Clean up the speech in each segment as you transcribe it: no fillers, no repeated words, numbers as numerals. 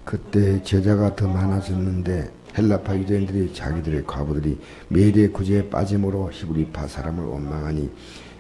그때 제자가 더 많아졌는데 헬라파 유대인들이 자기들의 과부들이 매일의 구제에 빠짐으로 히브리파 사람을 원망하니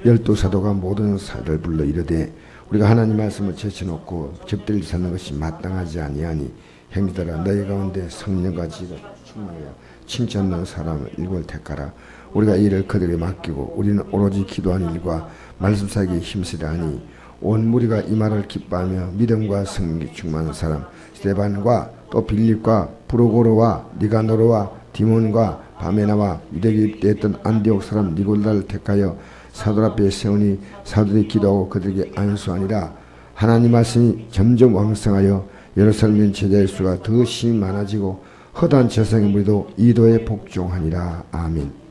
12사도가 모든 사를 불러 이르되 우리가 하나님 말씀을 제쳐놓고 접대를 찾는 것이 마땅하지 아니하니 형제들아 너희 가운데 성령과 지혜가 충만하여 칭찬하는 사람을 일곱을 택하라. 우리가 이 일을 그들에게 맡기고 우리는 오로지 기도하는 일과 말씀 사기에 힘쓰려 하니 온 무리가 이 말을 기뻐하며 믿음과 성령이 충만한 사람 스데반과 또 빌립과 브로고로와 니가노르와 디몬과 바메나와 유대교에 입대했던 안디옥 사람 니골라를 택하여 사도 앞에 세우니 사도들이 기도하고 그들에게 안수하니라. 하나님 말씀이 점점 왕성하여 예루살렘 제자의 수가 더 심히 많아지고 허다한 재성의 무리도 이도에 복종하니라. 아멘.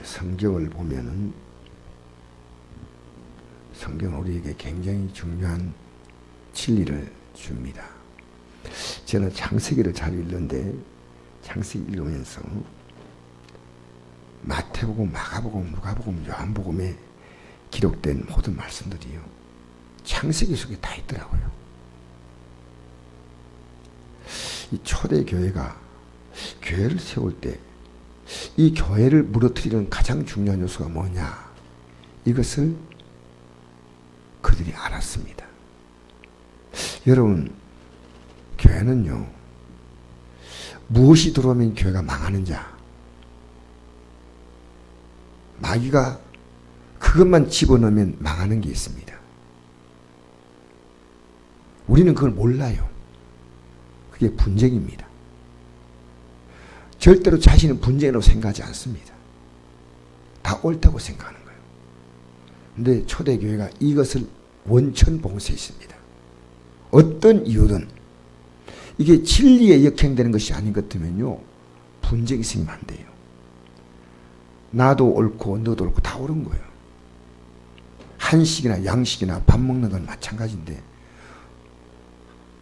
성경을 보면은 성경은 우리에게 굉장히 중요한 진리를 줍니다. 저는 창세기를 잘 읽는데 창세기 읽으면서 마태복음, 마가복음, 누가복음, 요한복음에 기록된 모든 말씀들이요 창세기 속에 다 있더라고요. 이 초대 교회가 교회를 세울 때 이 교회를 무너뜨리는 가장 중요한 요소가 뭐냐, 이것을 그들이 알았습니다. 여러분, 교회는요 무엇이 들어오면 교회가 망하는 자, 마귀가 그것만 집어넣으면 망하는 게 있습니다. 우리는 그걸 몰라요. 그게 분쟁입니다. 절대로 자신은 분쟁이라고 생각하지 않습니다. 다 옳다고 생각하는 거예요. 근데 초대교회가 이것을 원천봉쇄했습니다. 어떤 이유든 이게 진리에 역행되는 것이 아닌 것 같으면요 분쟁이 생기면 안 돼요. 나도 옳고 너도 옳고 다 옳은 거예요. 한식이나 양식이나 밥 먹는 건 마찬가지인데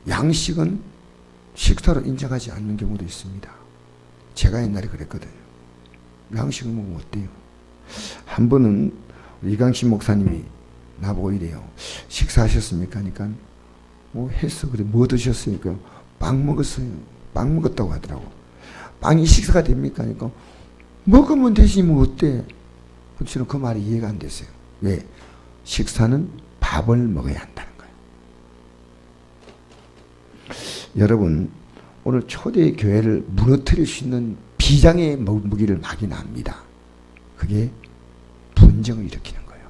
양식은 식사로 인정하지 않는 경우도 있습니다. 제가 옛날에 그랬거든요. 양식을 먹으면 어때요? 한 번은 이강신 목사님이 나보고 이래요. 식사하셨습니까? 하니까 뭐 했어. 그래 뭐 드셨으니까 빵 먹었어요. 빵 먹었다고 하더라고. 빵이 식사가 됩니까? 하니까 먹으면 되지 뭐 어때? 저는 그 말이 이해가 안 됐어요. 왜? 식사는 밥을 먹어야 한다는 거예요. 여러분, 오늘 초대 교회를 무너뜨릴 수 있는 비장의 무기를 막이납니다. 그게 분쟁을 일으키는 거예요.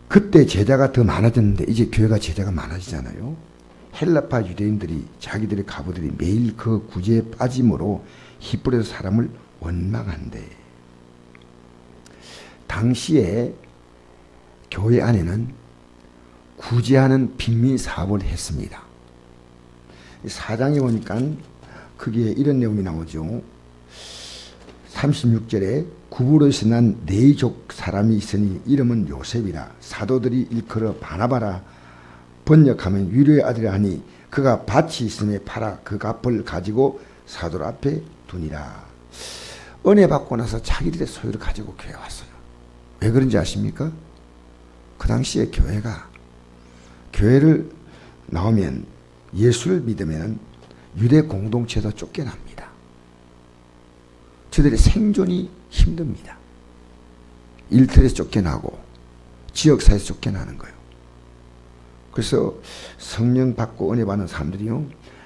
그때 제자가 더 많아졌는데 이제 교회가 제자가 많아지잖아요. 헬라파 유대인들이 자기들의 과부들이 매일 그 구제에 빠짐으로 히브리서 사람을 원망한대. 당시에 교회 안에는 구제하는 빈민 사업을 했습니다. 사장에 보니까 그게 이런 내용이 나오죠. 36절에 구브로에서 난 네이족 사람이 있으니 이름은 요셉이라. 사도들이 일컬어 바나바라. 번역하면 유료의 아들이라 하니 그가 밭이 있음에 팔아 그 값을 가지고 사도들 앞에 두니라. 은혜 받고 나서 자기들의 소유를 가지고 교회에 왔어요. 왜 그런지 아십니까? 그 당시에 교회를 나오면 예수를 믿으면 유대 공동체에서 쫓겨납니다. 저들의 생존이 힘듭니다. 일터에서 쫓겨나고 지역사회에서 쫓겨나는 거예요. 그래서 성령 받고 은혜 받는 사람들이요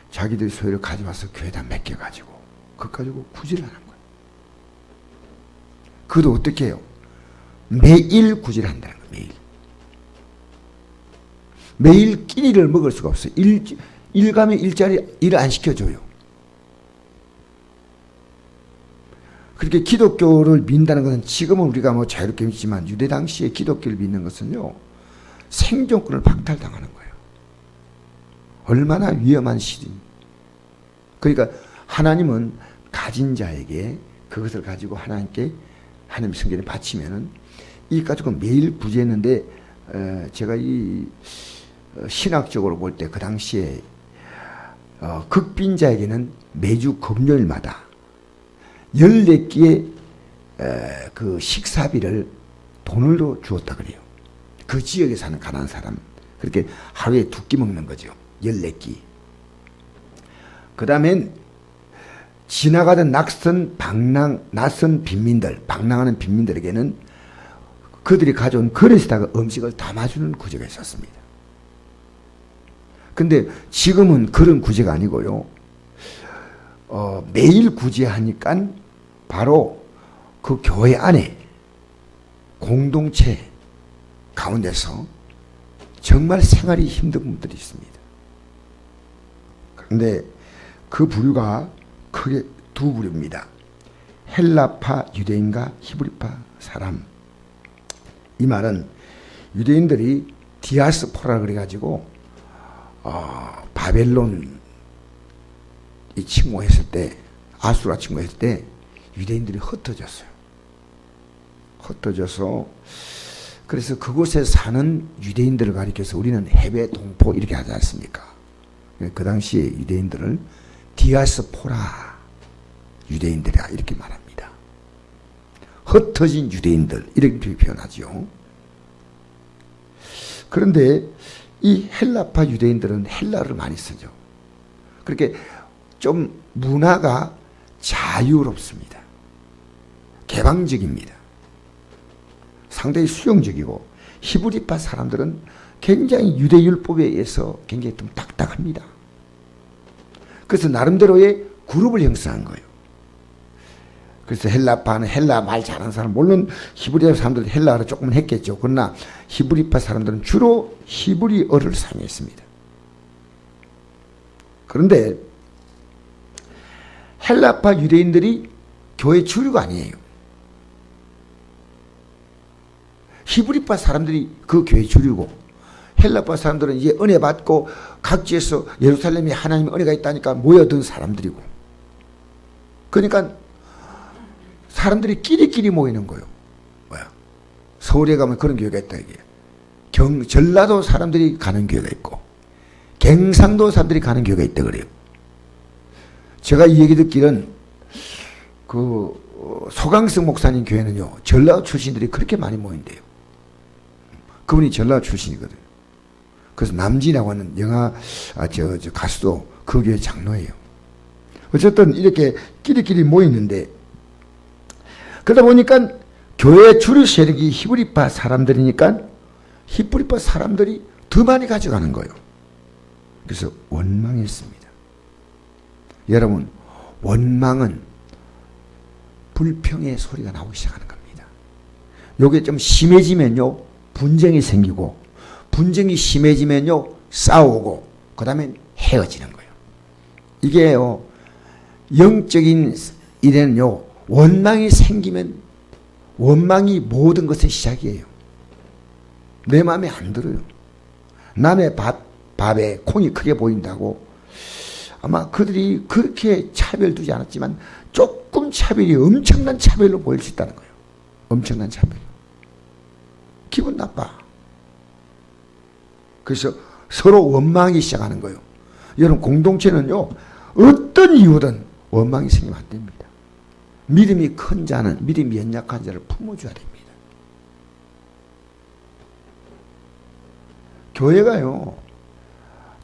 자기들의 소유를 가져와서 교회에다 맡겨가지고 그것 가지고 구제를 하는 거예요. 그것도 어떻게 해요? 매일 구제를 한다는 거예요. 매일 끼니를 먹을 수가 없어요. 일감에 일자리 일을 안 시켜줘요. 그렇게 기독교를 믿는다는 것은 지금은 우리가 뭐 자유롭게 믿지만 유대 당시에 기독교를 믿는 것은요 생존권을 박탈당하는 거예요. 얼마나 위험한 시대. 그러니까 하나님은 가진 자에게 그것을 가지고 하나님께 하나님 성전에 바치면은 이 가지고 매일 구제했는데 제가 이 신학적으로 볼 때 그 당시에 극빈자에게는 매주 금요일마다 14끼의 그 식사비를 돈을 더 주었다 그래요. 그 지역에 사는 가난한 사람. 그렇게 하루에 2끼 먹는 거죠. 14끼. 그 다음엔 지나가던 낯선 빈민들, 방랑하는 빈민들에게는 그들이 가져온 그릇에다가 음식을 담아주는 구제가 있었습니다. 근데 지금은 그런 구제가 아니고요. 매일 구제하니까 바로 그 교회 안에 공동체 가운데서 정말 생활이 힘든 분들이 있습니다. 그런데 그 부류가 크게 2부류입니다. 헬라파 유대인과 히브리파 사람. 이 말은 유대인들이 디아스포라 그래가지고 바벨론 이 침공했을 때, 아수라 침공했을 때 유대인들이 흩어졌어요. 흩어져서 그래서 그곳에 사는 유대인들을 가리켜서 우리는 해외 동포 이렇게 하지 않습니까? 그 당시에 유대인들을 디아스포라 유대인들이라 이렇게 말합니다. 흩어진 유대인들 이렇게 표현하죠. 그런데 이 헬라파 유대인들은 헬라어를 많이 쓰죠. 그렇게 좀 문화가 자유롭습니다. 개방적입니다. 상당히 수용적이고, 히브리파 사람들은 굉장히 유대율법에 의해서 굉장히 좀 딱딱합니다. 그래서 나름대로의 그룹을 형성한 거예요. 그래서 헬라파는 헬라 말 잘하는 사람, 물론 히브리파 사람들은 헬라어를 조금은 했겠죠. 그러나 히브리파 사람들은 주로 히브리어를 사용했습니다. 그런데 헬라파 유대인들이 교회 주류가 아니에요. 히브리파 사람들이 그 교회 주류고, 헬라파 사람들은 이제 은혜 받고 각지에서 예루살렘에 하나님의 은혜가 있다니까 모여든 사람들이고, 그러니까 사람들이 끼리끼리 모이는 거예요. 뭐야? 서울에 가면 그런 교회가 있다 이게. 전라도 사람들이 가는 교회가 있고, 갱상도 사람들이 가는 교회가 있다 그래요. 제가 이 얘기 듣기는 소강석 목사님 교회는요, 전라도 출신들이 그렇게 많이 모인대요. 그분이 전라도 출신이거든요. 그래서 남진이라고 하는 영화 가수도 그 교회 장로예요. 어쨌든 이렇게 끼리끼리 모이는데, 그러다 보니까 교회 주류 세력이 히브리파 사람들이니까 히브리파 사람들이 더 많이 가져가는 거예요. 그래서 원망했습니다. 여러분, 원망은 불평의 소리가 나오기 시작하는 겁니다. 요게 좀 심해지면요, 분쟁이 생기고, 분쟁이 심해지면요, 싸우고, 그 다음에 헤어지는 거예요. 이게요, 영적인 일에는요, 원망이 생기면 원망이 모든 것의 시작이에요. 내 마음에 안 들어요. 남의 밥에 콩이 크게 보인다고. 아마 그들이 그렇게 차별 두지 않았지만 조금 차별이 엄청난 차별로 보일 수 있다는 거예요. 엄청난 차별. 기분 나빠. 그래서 서로 원망이 시작하는 거예요. 여러분, 공동체는요, 어떤 이유든 원망이 생기면 안 됩니다. 믿음이 큰 자는 믿음이 연약한 자를 품어줘야 됩니다.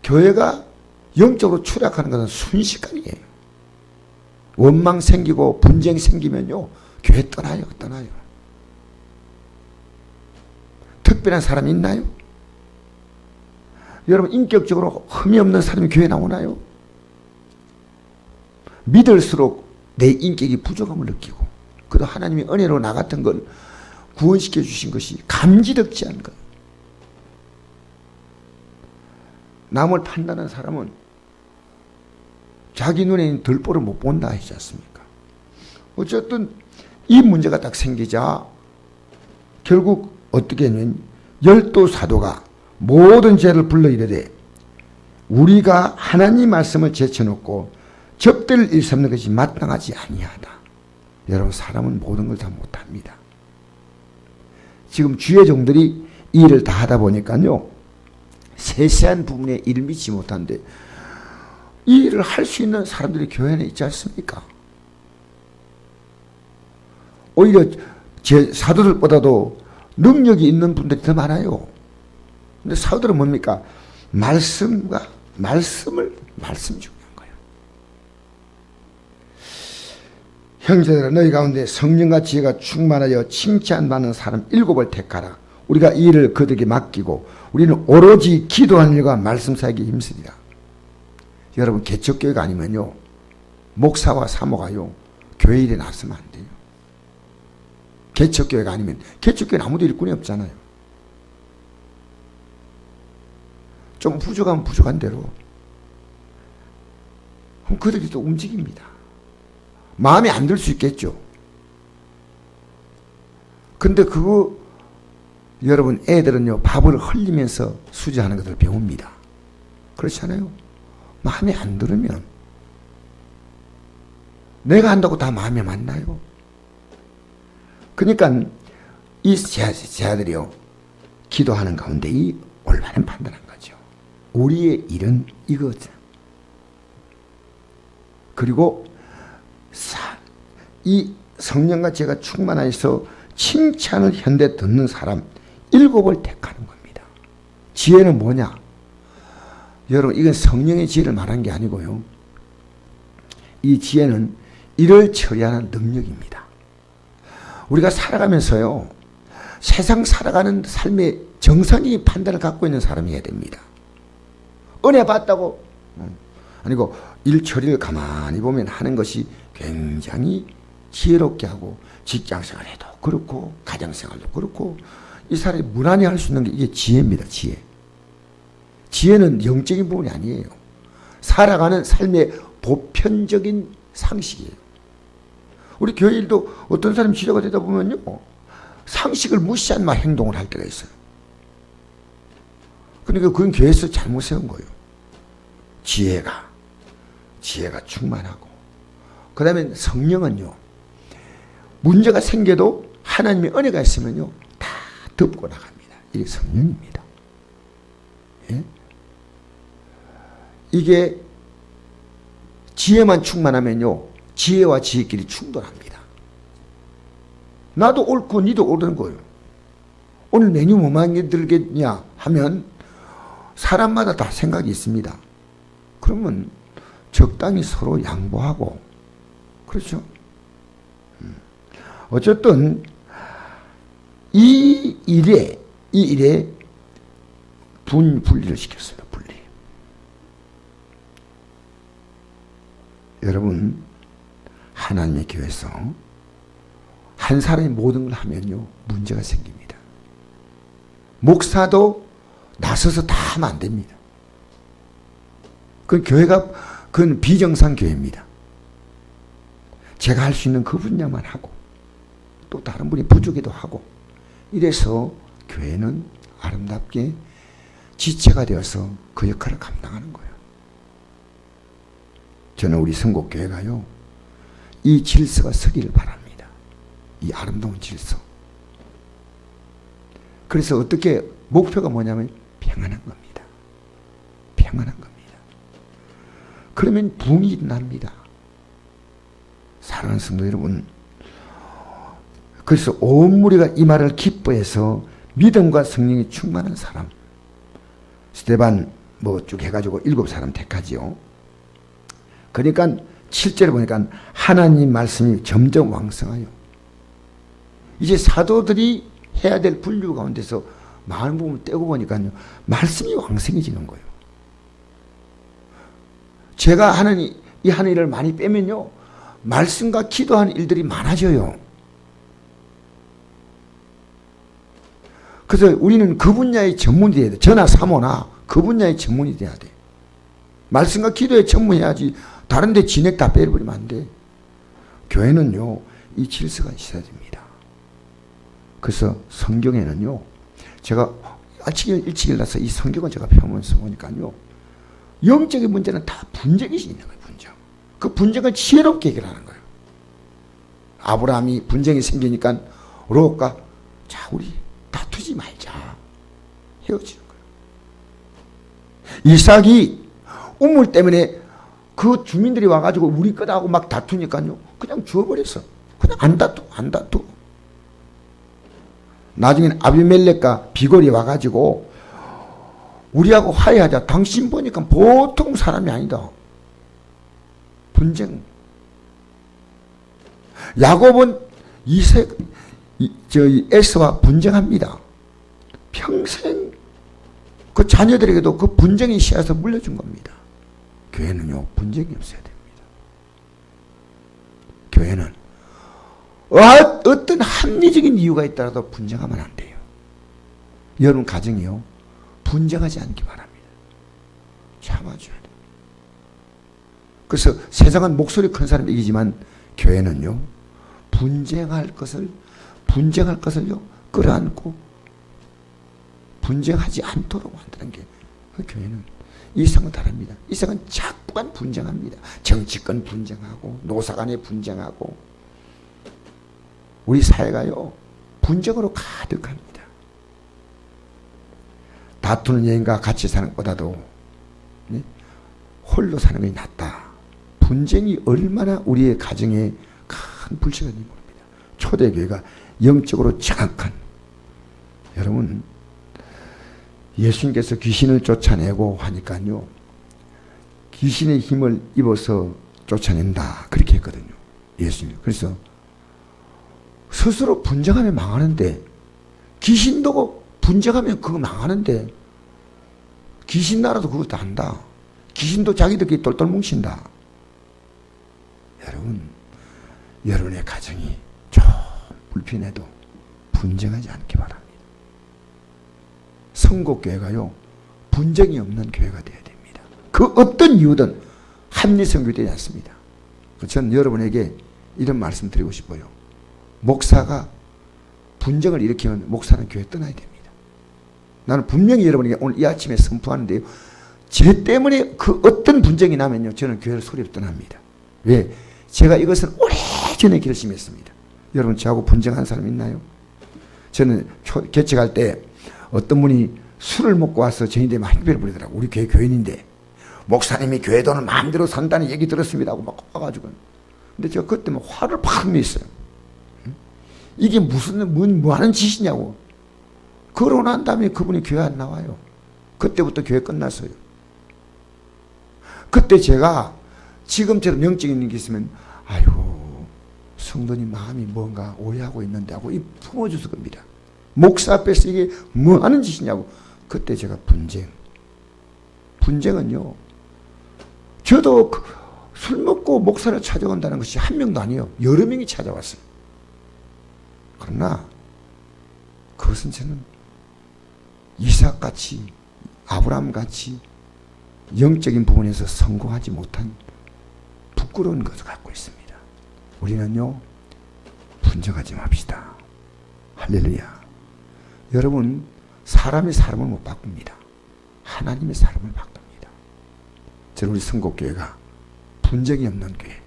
교회가 영적으로 추락하는 것은 순식간이에요. 원망 생기고 분쟁 생기면요, 교회 떠나요. 특별한 사람이 있나요? 여러분, 인격적으로 흠이 없는 사람이 교회 나오나요? 믿을수록 내 인격이 부족함을 느끼고, 그래도 하나님이 은혜로 나 같은 걸 구원시켜 주신 것이 감지덕지 않은 것. 남을 판단하는 사람은 자기 눈에 있는 들보를 못 본다 하지 않습니까? 어쨌든 이 문제가 딱 생기자 결국 어떻게 했냐면, 12 사도가 모든 죄를 불러 이르되 우리가 하나님 말씀을 제쳐놓고 접대를 일삼는 것이 마땅하지 아니하다. 여러분, 사람은 모든 걸 다 못합니다. 지금 주의 종들이 이 일을 다 하다 보니까요, 세세한 부분에 일을 미치지 못하는데, 이 일을 할 수 있는 사람들이 교회 안에 있지 않습니까? 오히려 제 사도들보다도 능력이 있는 분들이 더 많아요. 근데 사도들은 뭡니까? 말씀 중요한 거예요. 형제들아, 너희 가운데 성령과 지혜가 충만하여 칭찬받는 사람 7을 택하라. 우리가 이 일을 그들에게 맡기고 우리는 오로지 기도하는 일과 말씀 사역에 힘쓰리라. 여러분, 개척교회가 아니면요, 목사와 사모가요, 교회 일에 나서면 안 돼요. 개척교회가 아니면, 개척교회는 아무도 일꾼이 없잖아요. 좀 부족하면 부족한 대로 그럼 그들이 또 움직입니다. 마음에 안 들 수 있겠죠. 근데 그거 여러분, 애들은요 밥을 흘리면서 수지하는 것을 배웁니다. 그렇잖아요. 마음에 안 들으면 내가 한다고 다 마음에 맞나요? 그러니까 이 제자들이요 기도하는 가운데 이 올바른 판단한 거죠. 우리의 일은 이거죠. 그리고 이 성령과 지혜가 충만하여서 칭찬을 현대 듣는 사람 7을 택하는 겁니다. 지혜는 뭐냐? 여러분, 이건 성령의 지혜를 말한 게 아니고요, 이 지혜는 일을 처리하는 능력입니다. 우리가 살아가면서요, 세상 살아가는 삶의 정상적인 판단을 갖고 있는 사람이어야 됩니다. 은혜 받다고 아니고 일 처리를 가만히 보면 하는 것이 굉장히 지혜롭게 하고, 직장생활에도 그렇고 가정생활도 그렇고 이 사람이 무난히 할 수 있는 게 이게 지혜입니다. 지혜는 영적인 부분이 아니에요. 살아가는 삶의 보편적인 상식이에요. 우리 교회 일도 어떤 사람이 지도가 되다 보면요, 상식을 무시한 막 행동을 할 때가 있어요. 그러니까 그건 교회에서 잘못 세운 거예요. 지혜가 충만하고, 그 다음에 성령은요, 문제가 생겨도 하나님의 은혜가 있으면요 다 덮고 나갑니다. 이게 성령입니다. 예? 이게 지혜만 충만하면요 지혜와 지혜끼리 충돌합니다. 나도 옳고 니도 옳은 거예요. 오늘 메뉴 뭐 만들겠냐 하면 사람마다 다 생각이 있습니다. 그러면 적당히 서로 양보하고, 그렇죠? 어쨌든 이 일에 분리를 시켰습니다. 분리. 여러분, 하나님의 교회에서 한 사람이 모든 걸 하면요 문제가 생깁니다. 목사도 나서서 다 하면 안 됩니다. 그 교회가 그건 비정상 교회입니다. 제가 할 수 있는 그 분야만 하고 또 다른 분이 부족해도 하고, 이래서 교회는 아름답게 지체가 되어서 그 역할을 감당하는 거예요. 저는 우리 성곡교회가요 이 질서가 서기를 바랍니다. 이 아름다운 질서. 그래서 어떻게 목표가 뭐냐면 평안한 겁니다. 평안한 겁니다. 그러면 부흥이 일어납니다. 사랑하는 성도 여러분, 그래서 온 무리가 이 말을 기뻐해서 믿음과 성령이 충만한 사람, 스데반 뭐 쭉 해가지고 7사람 택하지요. 그러니까 7절에 보니까 하나님 말씀이 점점 왕성하여, 이제 사도들이 해야 될 분류 가운데서 많은 부분을 떼고 보니까요 말씀이 왕성해지는 거예요. 제가 하는 이 하는 일을 많이 빼면요 말씀과 기도하는 일들이 많아져요. 그래서 우리는 그 분야의 전문이 돼야 돼. 저나 사모나 그 분야의 전문이 돼야 돼. 말씀과 기도에 전문해야지 다른 데 진액 다 빼버리면 안 돼. 교회는요 이 질서가 있어야 됩니다. 그래서 성경에는요, 제가 일찍 일어나서 이 성경을 제가 펴면서 보니까요, 영적인 문제는 다 분쟁이 있는 거예요. 분쟁. 그 분쟁을 지혜롭게 해결하는 거예요. 아브라함이 분쟁이 생기니까 롯과 자 우리 다투지 말자 헤어지는 거예요. 이삭이 우물 때문에 그 주민들이 와가지고 우리 거다 하고 막 다투니까요 그냥 죽어버렸어. 그냥 안 다투. 나중에는 아비멜렉과 비골이 와가지고 우리하고 화해하자. 당신 보니까 보통 사람이 아니다. 분쟁. 야곱은 에서와 분쟁합니다. 평생 그 자녀들에게도 그 분쟁이 씨앗을 물려준 겁니다. 교회는요, 분쟁이 없어야 됩니다. 교회는 어떤 합리적인 이유가 있더라도 분쟁하면 안 돼요. 여러분 가정이요, 분쟁하지 않기 바랍니다. 참아줘야 돼요. 그래서 세상은 목소리 큰 사람이 이기지만 교회는요, 분쟁할 것을요 끌어안고 분쟁하지 않도록 만드는 게 그 교회는. 이 세상은 다릅니다. 이 세상은 자꾸만 분쟁합니다. 정치권 분쟁하고 노사 간에 분쟁하고 우리 사회가요 분쟁으로 가득합니다. 다투는 여인과 같이 사는 것보다도 홀로 사는 것이 낫다. 분쟁이 얼마나 우리의 가정에 큰 불씨가 있는지 모릅니다. 초대교회가 영적으로 정확한, 여러분 예수님께서 귀신을 쫓아내고 하니까요 귀신의 힘을 입어서 쫓아낸다 그렇게 했거든요. 예수님. 그래서 스스로 분쟁하면 망하는데, 귀신도 분쟁하면 그거 망하는데, 귀신 나라도 그것도 안다. 귀신도 자기들끼리 똘똘 뭉친다. 여러분, 여러분의 가정이 좀 불편해도 분쟁하지 않기 바랍니다. 선곡교회가요 분쟁이 없는 교회가 되어야 됩니다. 그 어떤 이유든 합리성 교회되지 않습니다. 저는 여러분에게 이런 말씀 드리고 싶어요. 목사가 분쟁을 일으키면 목사는 교회 떠나야 됩니다. 나는 분명히 여러분에게 오늘 이 아침에 선포하는데요, 제 때문에 그 어떤 분쟁이 나면요 저는 교회를 소리를 떠납니다. 왜? 제가 이것은 오래전에 결심했습니다. 여러분 저하고 분쟁한 사람 있나요? 저는 개척할 때 어떤 분이 술을 먹고 와서 저희한테 막 행패를 부리더라고. 우리 교회 교인인데 목사님이 교회 돈을 마음대로 산다는 얘기 들었습니다 하고 막 와가지고. 근데 제가 그때 막 화를 팍 냈어요. 이게 뭐 하는 짓이냐고. 그러고 난 다음에 그분이 교회 안 나와요. 그때부터 교회 끝났어요. 그때 제가 지금처럼 영적인 일이 있으면 아이고 성도님 마음이 뭔가 오해하고 있는데 하고 이 품어줬을 겁니다. 목사 앞에서 이게 뭐 하는 짓이냐고. 그때 제가 분쟁은요 저도 술 먹고 목사를 찾아온다는 것이 한 명도 아니에요. 여러 명이 찾아왔어요. 그러나 그것은 저는 이삭같이 아브라함같이 영적인 부분에서 성공하지 못한 부끄러운 것을 갖고 있습니다. 우리는요 분쟁하지 맙시다. 할렐루야. 여러분 사람이 사람을 못 바꿉니다. 하나님이 사람을 바꿉니다. 저는 우리 선곡교회가 분쟁이 없는 교회.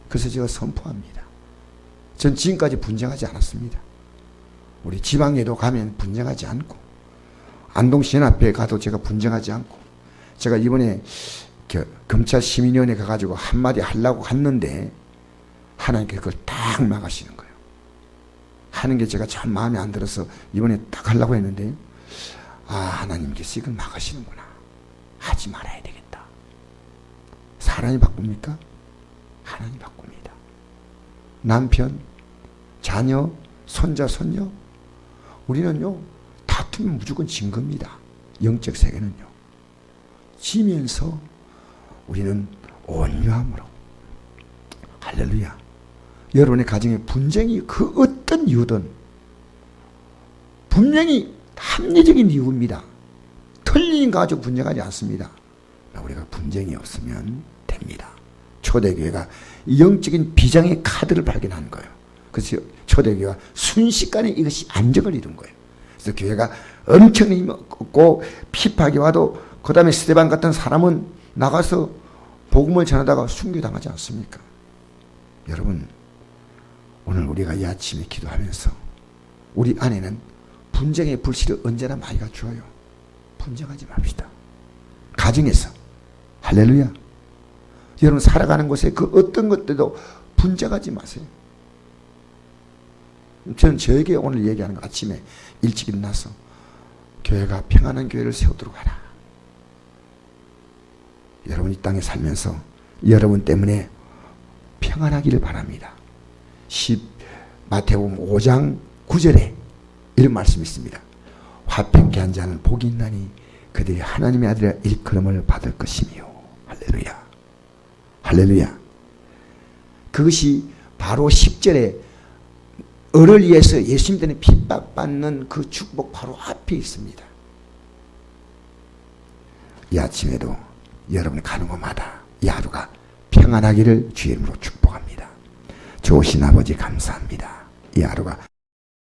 그래서 제가 선포합니다. 전 지금까지 분쟁하지 않았습니다. 우리 지방에도 가면 분쟁하지 않고, 안동시연 앞에 가도 제가 분쟁하지 않고, 제가 이번에 검찰 시민위원회 가가지고 한마디 하려고 갔는데 하나님께서 그걸 딱 막으시는 거예요. 하는 게 제가 참 마음에 안 들어서 이번에 딱 하려고 했는데, 아 하나님께서 이걸 막으시는구나. 하지 말아야 되겠다. 사람이 바꿉니까? 하나님이 바꿉니다. 남편, 자녀, 손자, 손녀, 우리는요 다투면 무조건 진 겁니다. 영적 세계는요. 지면서 우리는 온유함으로, 할렐루야. 여러분의 가정에 분쟁이 그 어떤 이유든 분명히 합리적인 이유입니다. 틀린 거 가지고 분쟁하지 않습니다. 우리가 분쟁이 없으면 됩니다. 초대교회가 영적인 비장의 카드를 발견한 거예요. 그래서 초대교회가 순식간에 이것이 안정을 이룬 거예요. 그래서 교회가 엄청 힘 없고 핍박이 와도 그 다음에 스데반 같은 사람은 나가서 복음을 전하다가 순교당하지 않습니까? 여러분 오늘 우리가 이 아침에 기도하면서 우리 안에는 분쟁의 불씨를 언제나 많이 갖추어요. 분쟁하지 맙시다. 가정에서 할렐루야. 여러분 살아가는 곳에 그 어떤 것들도 분쟁하지 마세요. 저는 저에게 오늘 얘기하는 거, 아침에 일찍 일어나서 교회가 평안한 교회를 세우도록 하라. 여러분 이 땅에 살면서 여러분 때문에 평안하기를 바랍니다. 마태복음 5장 9절에 이런 말씀이 있습니다. 화평케 한 자는 복이 있나니 그들이 하나님의 아들의 일컬음을 받을 것이며. 할렐루야. 할렐루야. 그것이 바로 10절에 을을 위해서 예수님 때문에 핍박받는 그 축복 바로 앞에 있습니다. 이 아침에도 여러분 가는 곳마다 이 하루가 평안하기를 주의 이름으로 축복합니다. 좋으신 아버지 감사합니다. 이 하루가